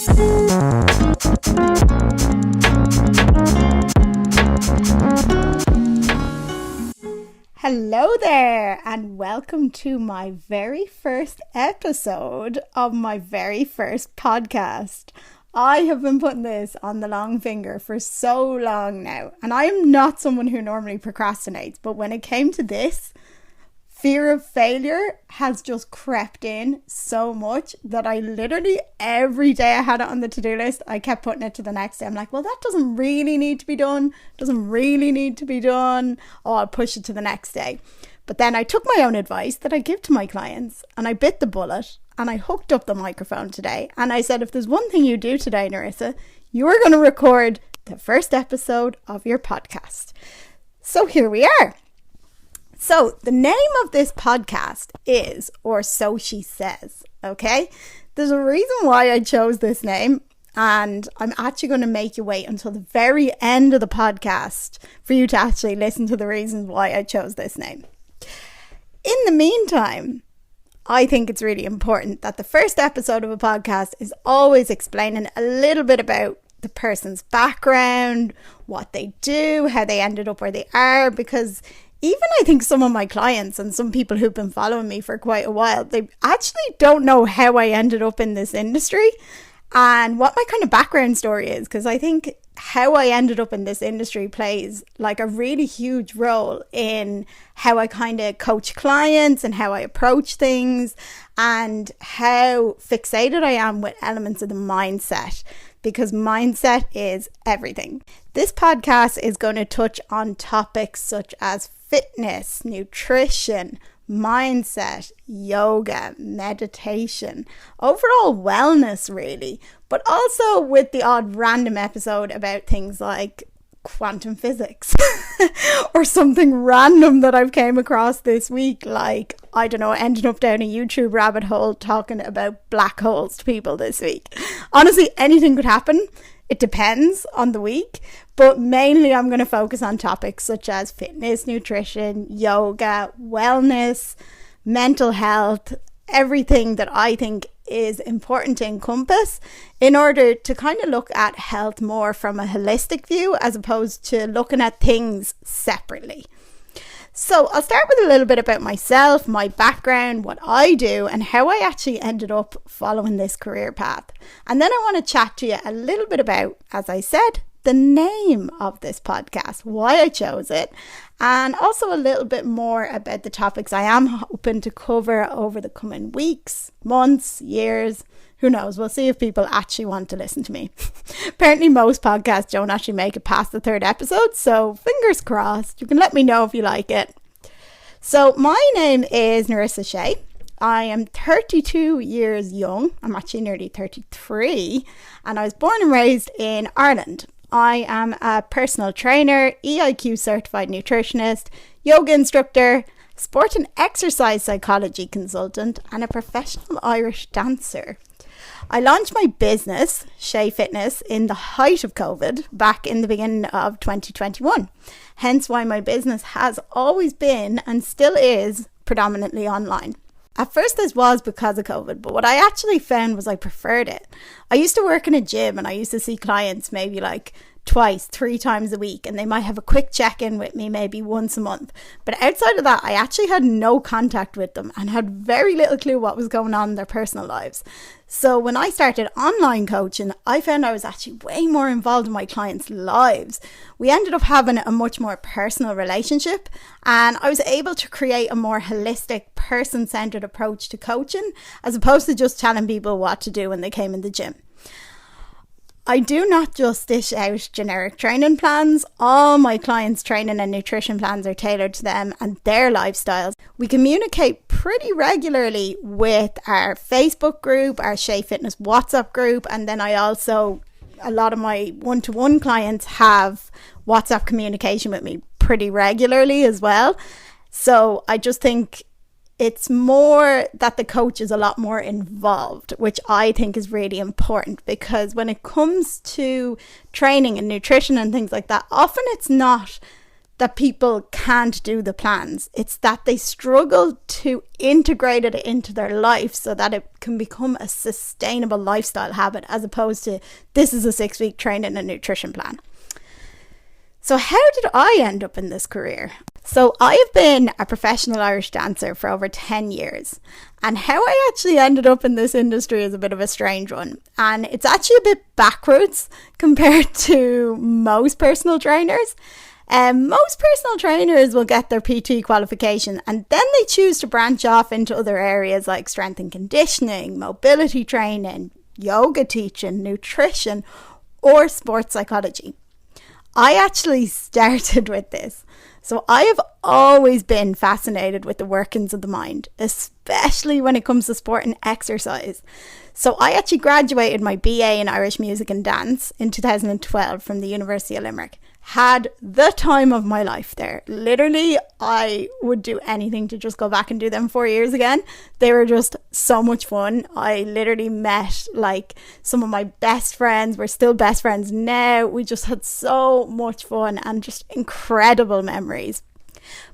Hello there, and welcome to my very first episode of my very first podcast. I have been putting this on the long finger for so long now, and I am not someone who normally procrastinates, but when it came to this, fear of failure has just crept in so much that I literally, every day I had it on the to-do list, I kept putting it to the next day. I'm like, well, that doesn't really need to be done. Oh, I'll push it to the next day. But then I took my own advice that I give to my clients and I bit the bullet and I hooked up the microphone today. And I said, if there's one thing you do today, Nerissa, you're going to record the first episode of your podcast. So here we are. So the name of this podcast is Or So She Says, okay? There's a reason why I chose this name, and I'm actually going to make you wait until the very end of the podcast for you to actually listen to the reasons why I chose this name. In the meantime, I think it's really important that the first episode of a podcast is always explaining a little bit about the person's background, what they do, how they ended up where they are, because even I think some of my clients and some people who've been following me for quite a while, they actually don't know how I ended up in this industry and what my kind of background story is, because I think how I ended up in this industry plays like a really huge role in how I kind of coach clients and how I approach things and how fixated I am with elements of the mindset, because mindset is everything. This podcast is going to touch on topics such as fitness, nutrition, mindset, yoga, meditation, overall wellness really, but also with the odd random episode about things like quantum physics or something random that I've came across this week, like, I don't know, ending up down a YouTube rabbit hole talking about black holes to people this week. Honestly, anything could happen. It depends on the week, but mainly I'm going to focus on topics such as fitness, nutrition, yoga, wellness, mental health, everything that I think is important to encompass in order to kind of look at health more from a holistic view as opposed to looking at things separately. So I'll start with a little bit about myself, my background, what I do, and how I actually ended up following this career path. And then I want to chat to you a little bit about, as I said, the name of this podcast, why I chose it, and also a little bit more about the topics I am hoping to cover over the coming weeks, months, years. Who knows? We'll see if people actually want to listen to me. Apparently most podcasts don't actually make it past the third episode, so fingers crossed. You can let me know if you like it. So my name is Nerissa Shea. I am 32 years young. I'm actually nearly 33, and I was born and raised in Ireland. I am a personal trainer, EIQ certified nutritionist, yoga instructor, sport and exercise psychology consultant, and a professional Irish dancer. I launched my business, Shea Fitness, in the height of COVID back in the beginning of 2021. Hence why my business has always been and still is predominantly online. At first this was because of COVID, but what I actually found was I preferred it. I used to work in a gym and I used to see clients maybe like twice, 3 times a week, and they might have a quick check-in with me maybe once a month. But outside of that, I actually had no contact with them and had very little clue what was going on in their personal lives. So when I started online coaching, I found I was actually way more involved in my clients' lives. We ended up having a much more personal relationship, and I was able to create a more holistic, person-centered approach to coaching, as opposed to just telling people what to do when they came in the gym. I do not just dish out generic training plans. All my clients' training and nutrition plans are tailored to them and their lifestyles. We communicate pretty regularly with our Facebook group, our Shea Fitness WhatsApp group, and then I also, a lot of my one-to-one clients have WhatsApp communication with me pretty regularly as well. So I just think it's more that the coach is a lot more involved, which I think is really important, because when it comes to training and nutrition and things like that, often it's not that people can't do the plans. It's that they struggle to integrate it into their life so that it can become a sustainable lifestyle habit, as opposed to this is a 6-week training and nutrition plan. So how did I end up in this career? So I have been a professional Irish dancer for over 10 years. And how I actually ended up in this industry is a bit of a strange one. And it's actually a bit backwards compared to most personal trainers. Most personal trainers will get their PT qualification and then they choose to branch off into other areas like strength and conditioning, mobility training, yoga teaching, nutrition, or sports psychology. I actually started with this. So I have always been fascinated with the workings of the mind, especially when it comes to sport and exercise. So I actually graduated my BA in Irish Music and Dance in 2012 from the University of Limerick. Had the time of my life there. Literally, I would do anything to just go back and do them 4 years again. They were just so much fun. I literally met like some of my best friends. We're still best friends now. We just had so much fun and just incredible memories.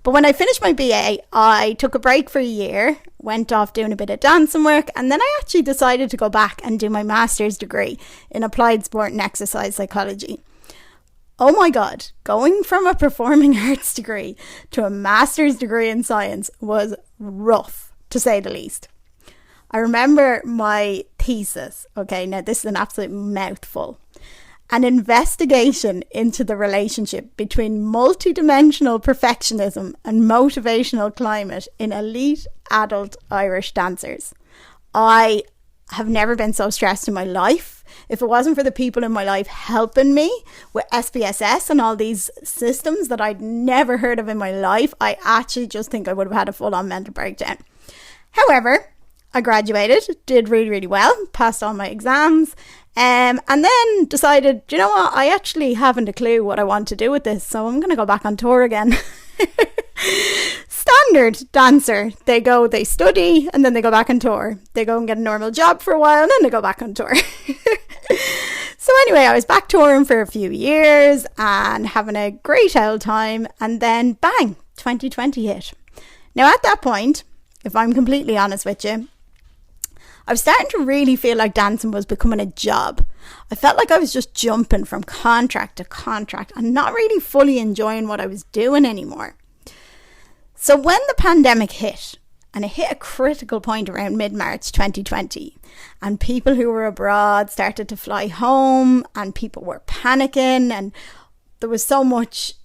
But when I finished my BA, I took a break for a year, went off doing a bit of dancing work, and then I actually decided to go back and do my master's degree in applied sport and exercise psychology. Oh my God, going from a performing arts degree to a master's degree in science was rough, to say the least. I remember my thesis, okay, now this is an absolute mouthful, an investigation into the relationship between multidimensional perfectionism and motivational climate in elite adult Irish dancers. I have never been so stressed in my life. If it wasn't for the people in my life helping me with SPSS and all these systems that I'd never heard of in my life, I actually just think I would have had a full-on mental breakdown. However, I graduated, did really, really well, passed all my exams, and then decided, you know what, I actually haven't a clue what I want to do with this, so I'm going to go back on tour again. Standard dancer. They study, and then they go back on tour. They go and get a normal job for a while, and then they go back on tour. So anyway, I was back touring for a few years and having a great old time, and then bang, 2020 hit. Now at that point, if I'm completely honest with you, I was starting to really feel like dancing was becoming a job. I felt like I was just jumping from contract to contract and not really fully enjoying what I was doing anymore. So when the pandemic hit, and it hit a critical point around mid-March 2020, and people who were abroad started to fly home, and people were panicking, and there was so much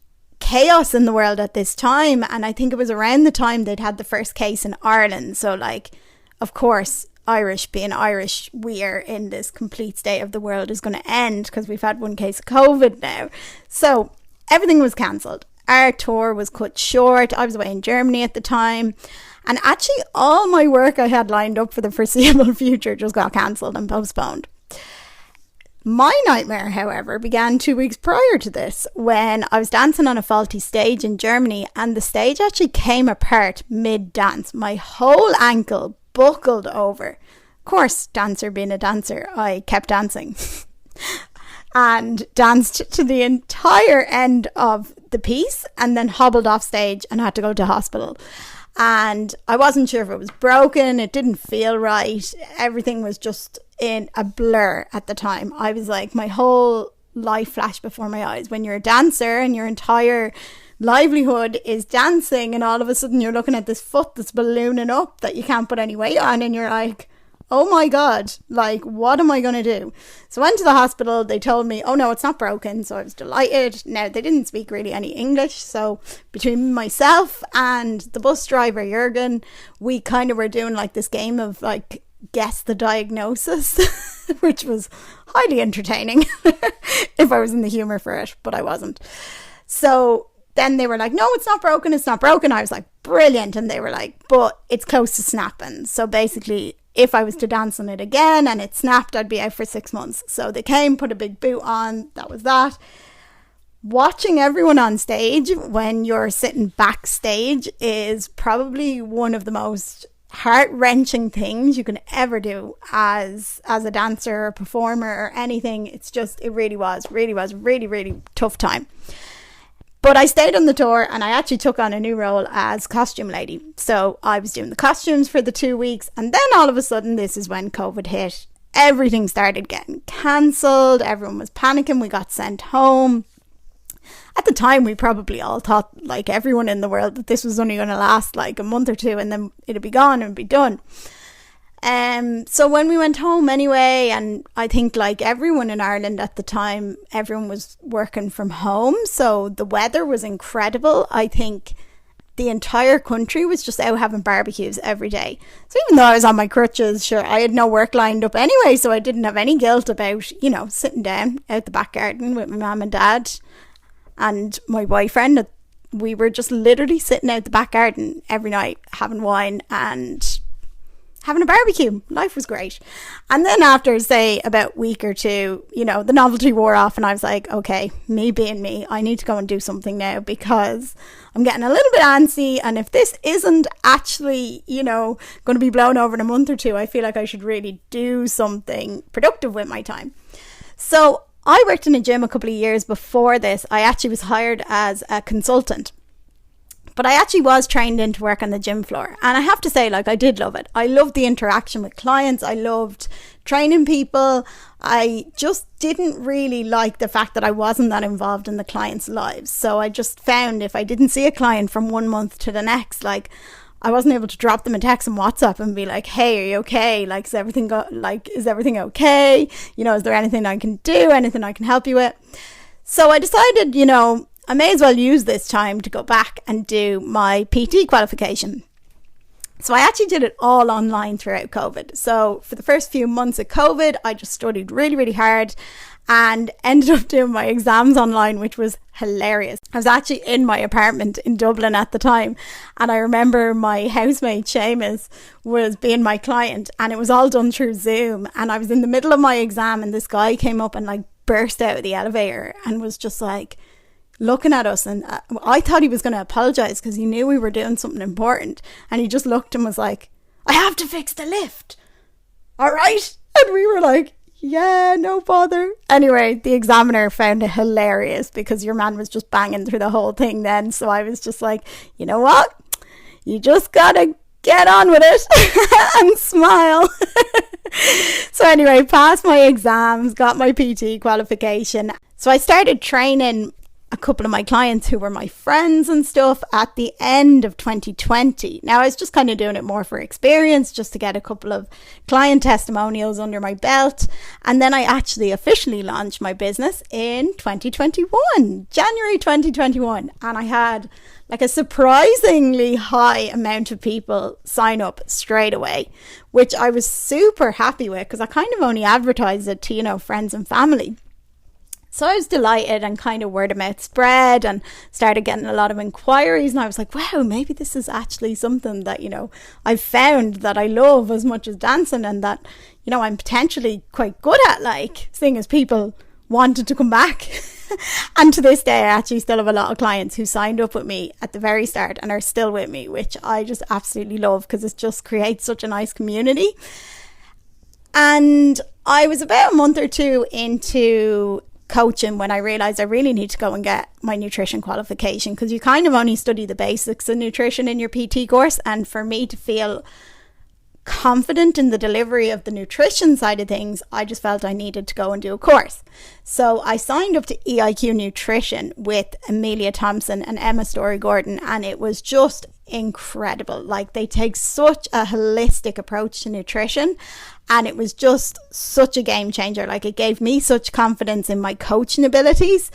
chaos in the world at this time, and I think it was around the time they'd had the first case in Ireland. So like, of course, Irish being Irish, we are in this complete state of the world is going to end because we've had one case of COVID now. So everything was cancelled. Our tour was cut short. I was away in Germany at the time. And actually all my work I had lined up for the foreseeable future just got cancelled and postponed. My nightmare, however, began 2 weeks prior to this when I was dancing on a faulty stage in Germany, and the stage actually came apart mid-dance. My whole ankle buckled over. Of course, dancer being a dancer, I kept dancing and danced to the entire end of the piece and then hobbled off stage and had to go to hospital. And I wasn't sure if it was broken. It didn't feel right. Everything was just in a blur at the time. I was like, my whole life flashed before my eyes. When you're a dancer and your entire livelihood is dancing, and all of a sudden you're looking at this foot that's ballooning up that you can't put any weight on, and you're like, oh my God, like, what am I going to do? So I went to the hospital. They told me, oh no, it's not broken. So I was delighted. Now, they didn't speak really any English. So between myself and the bus driver, Jürgen, we kind of were doing like this game of like, guess the diagnosis, which was highly entertaining if I was in the humor for it, but I wasn't. So then they were like, no, it's not broken. It's not broken. I was like, brilliant. And they were like, but it's close to snapping. So basically, if I was to dance on it again and it snapped, I'd be out for 6 months. So they came, put a big boot on. That was that. Watching everyone on stage when you're sitting backstage is probably one of the most heart-wrenching things you can ever do as a dancer or performer or anything. It's just, it really was really tough time. But I stayed on the tour, and I actually took on a new role as costume lady. So I was doing the costumes for the 2 weeks, and then all of a sudden, this is when COVID hit. Everything started getting cancelled. Everyone was panicking. We got sent home. At the time, we probably all thought, like everyone in the world, that this was only going to last like a month or two and then it'd be gone and be done. So when we went home anyway, and I think like everyone in Ireland at the time, everyone was working from home. So the weather was incredible. I think the entire country was just out having barbecues every day. So even though I was on my crutches, sure, I had no work lined up anyway. So I didn't have any guilt about, you know, sitting down out the back garden with my mum and dad and my boyfriend. We were just literally sitting out the back garden every night, having wine and having a barbecue. Life was great. And then after, say, about a week or two, you know, the novelty wore off and I was like, okay, me being me, I need to go and do something now because I'm getting a little bit antsy. And if this isn't actually, you know, going to be blown over in a month or two, I feel like I should really do something productive with my time. So I worked in a gym a couple of years before this. I actually was hired as a consultant. But I actually was trained in to work on the gym floor. And I have to say, like, I did love it. I loved the interaction with clients. I loved training people. I just didn't really like the fact that I wasn't that involved in the clients' lives. So I just found if I didn't see a client from 1 month to the next, like, I wasn't able to drop them a text on WhatsApp and be like, hey, are you okay? Like, is everything okay? You know, is there anything I can do? Anything I can help you with? So I decided, you know, I may as well use this time to go back and do my PT qualification. So I actually did it all online throughout COVID. So for the first few months of COVID, I just studied really, really hard and ended up doing my exams online, which was hilarious. I was actually in my apartment in Dublin at the time, and I remember my housemate Seamus was being my client, and it was all done through Zoom, and I was in the middle of my exam and this guy came up and like burst out of the elevator and was just like looking at us, and I thought he was going to apologize because he knew we were doing something important, and he just looked and was like, I have to fix the lift, all right? And we were like, yeah, no bother. Anyway, the examiner found it hilarious because your man was just banging through the whole thing then. So I was just like, you know what, you just gotta get on with it and smile. So anyway, passed my exams, got my PT qualification. So I started training a couple of my clients who were my friends and stuff at the end of 2020. Now I was just kind of doing it more for experience, just to get a couple of client testimonials under my belt. And then I actually officially launched my business in 2021, January 2021. And I had like a surprisingly high amount of people sign up straight away, which I was super happy with because I kind of only advertised it to, you know, friends and family. So I was delighted, and kind of word of mouth spread and started getting a lot of inquiries. And I was like, wow, maybe this is actually something that, you know, I've found that I love as much as dancing, and that, you know, I'm potentially quite good at, like, seeing as people wanted to come back. And to this day, I actually still have a lot of clients who signed up with me at the very start and are still with me, which I just absolutely love because it just creates such a nice community. And I was about a month or two into coaching when I realized I really need to go and get my nutrition qualification, because you kind of only study the basics of nutrition in your PT course. And for me to feel confident in the delivery of the nutrition side of things, I just felt I needed to go and do a course. So I signed up to EIQ Nutrition with Amelia Thompson and Emma Story Gordon, and it was just incredible. Like, they take such a holistic approach to nutrition, and it was just such a game changer. Like, it gave me such confidence in my coaching abilities,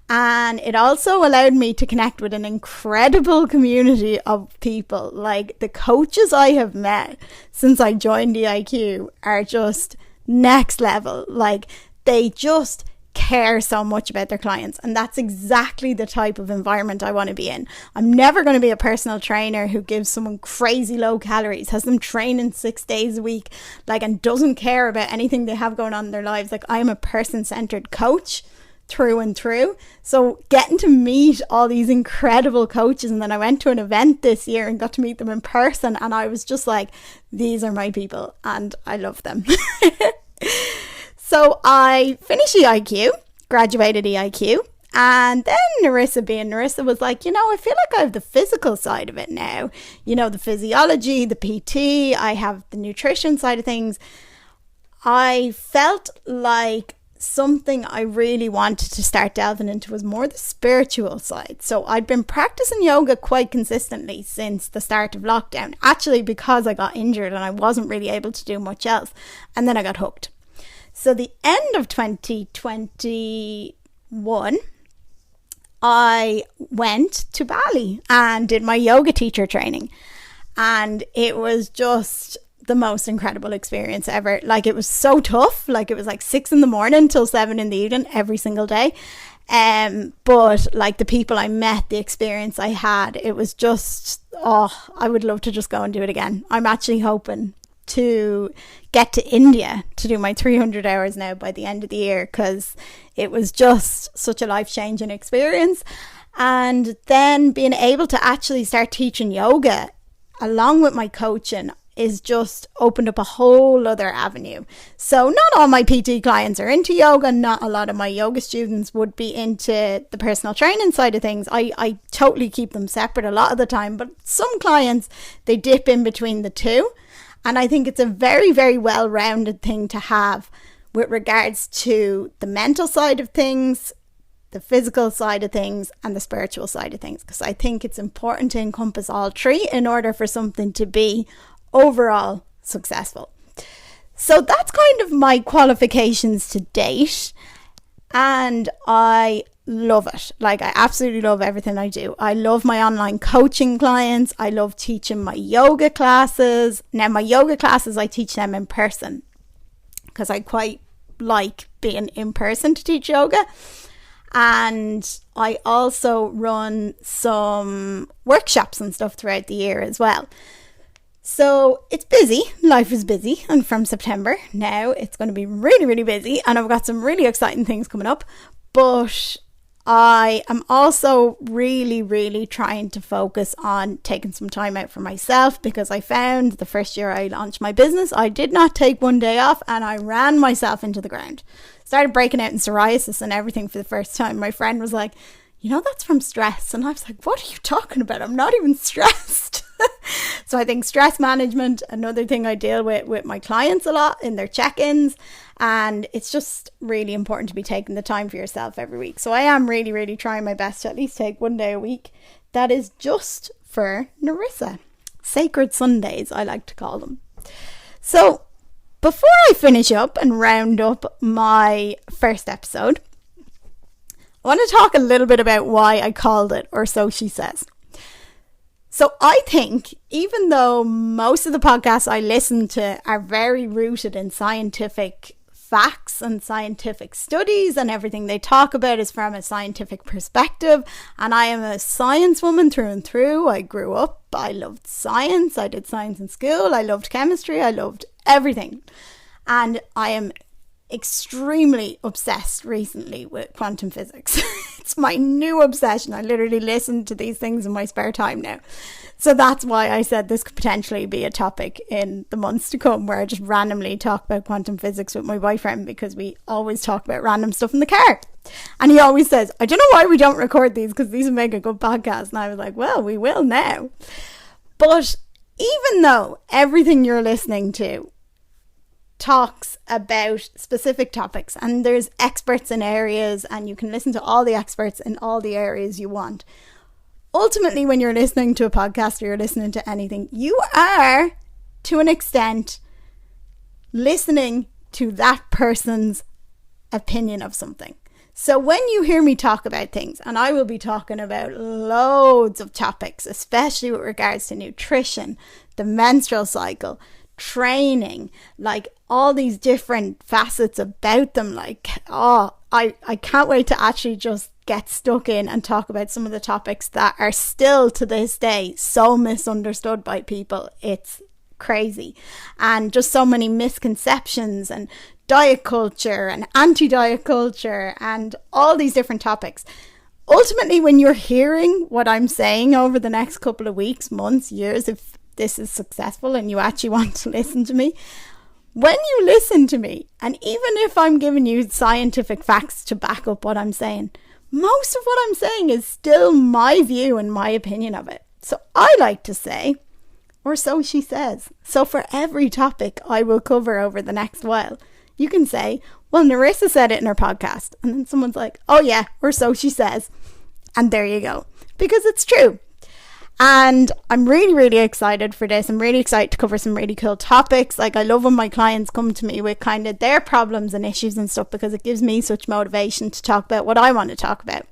and it also allowed me to connect with an incredible community of people. Like, the coaches I have met since I joined EIQ are just next level. Like, they just care so much about their clients, and that's exactly the type of environment I want to be in. I'm never going to be a personal trainer who gives someone crazy low calories, has them training 6 days a week, like, and doesn't care about anything they have going on in their lives. Like, I'm a person-centered coach through and through. So getting to meet all these incredible coaches, and then I went to an event this year and got to meet them in person, and I was just like, these are my people and I love them. So I finished EIQ, graduated EIQ, And then Nerissa, being Nerissa, was like, I feel like I have the physical side of it now. The physiology, the PT, I have the nutrition side of things. I felt like something I really wanted to start delving into was more the spiritual side. So I'd been practicing yoga quite consistently since the start of lockdown, actually because I got injured and I wasn't really able to do much else. And then I got hooked. So the end of 2021, I went to Bali and did my yoga teacher training. And it was just the most incredible experience ever. Like, it was so tough. Like, it was like 6 a.m. till 7 p.m. every single day. But like the people I met, the experience I had, it was just, I would love to just go and do it again. I'm actually hoping to get to India to do my 300 hours now by the end of the year, because it was just such a life-changing experience. And then being able to actually start teaching yoga along with my coaching is just opened up a whole other avenue. So not all my PT clients are into yoga. Not a lot of my yoga students would be into the personal training side of things. I totally keep them separate a lot of the time, but some clients, they dip in between the two. And I think it's a very, very well-rounded thing to have with regards to the mental side of things, the physical side of things, and the spiritual side of things. Because I think it's important to encompass all three in order for something to be overall successful. So that's kind of my qualifications to date, and I love it. Like, I absolutely love everything I do. I love my online coaching clients. I love teaching my yoga classes. Now, my yoga classes, I teach them in person because I quite like being in person to teach yoga. And I also run some workshops and stuff throughout the year as well. So it's busy. Life is busy. And from September now, it's going to be really, really busy. And I've got some really exciting things coming up. But I am also really, really trying to focus on taking some time out for myself, because I found the first year I launched my business, I did not take one day off and I ran myself into the ground. Started breaking out in psoriasis and everything for the first time. My friend was like, that's from stress. And I was like, what are you talking about? I'm not even stressed. So I think stress management, another thing I deal with my clients a lot in their check-ins. And it's just really important to be taking the time for yourself every week. So I am really, really trying my best to at least take one day a week that is just for Nerissa. Sacred Sundays, I like to call them. So before I finish up and round up my first episode, I want to talk a little bit about why I called it Or So She Says. So I think even though most of the podcasts I listen to are very rooted in scientific facts and scientific studies, and everything they talk about is from a scientific perspective, and I am a science woman through and through. I grew up, I loved science, I did science in school, I loved chemistry, I loved everything. And I am extremely obsessed recently with quantum physics. It's my new obsession. I literally listen to these things in my spare time now. So that's why I said this could potentially be a topic in the months to come, where I just randomly talk about quantum physics with my boyfriend, because we always talk about random stuff in the car. And he always says, I don't know why we don't record these, because these would make a good podcast. And I was like, well, we will now. But even though everything you're listening to talks about specific topics, and there's experts in areas, and you can listen to all the experts in all the areas you want, ultimately when you're listening to a podcast or you're listening to anything, you are to an extent listening to that person's opinion of something. So when you hear me talk about things, and I will be talking about loads of topics, especially with regards to nutrition, the menstrual cycle, training, like all these different facets about them, like, I can't wait to actually just get stuck in and talk about some of the topics that are still to this day so misunderstood by people. It's crazy. And just so many misconceptions, and diet culture and anti-diet culture, and all these different topics. Ultimately, when you're hearing what I'm saying over the next couple of weeks, months, years, if this is successful and you actually want to listen to me, when you listen to me, and even if I'm giving you scientific facts to back up what I'm saying, most of what I'm saying is still my view and my opinion of it. So I like to say, or so she says. So for every topic I will cover over the next while, you can say, well, Nerissa said it in her podcast. And then someone's like, oh yeah, or so she says. And there you go. Because it's true. And I'm really, really excited for this. I'm really excited to cover some really cool topics. Like, I love when my clients come to me with kind of their problems and issues and stuff, because it gives me such motivation to talk about what I want to talk about.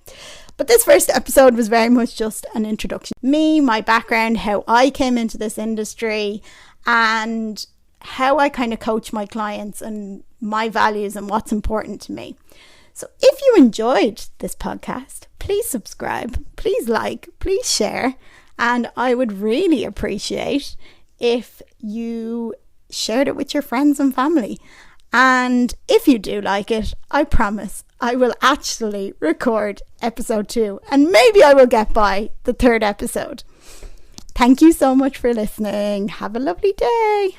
But this first episode was very much just an introduction. Me, my background, how I came into this industry, and how I kind of coach my clients and my values and what's important to me. So if you enjoyed this podcast, please subscribe, please like, please share. And I would really appreciate if you shared it with your friends and family. And if you do like it, I promise I will actually record episode 2. And maybe I will get by the 3rd episode. Thank you so much for listening. Have a lovely day.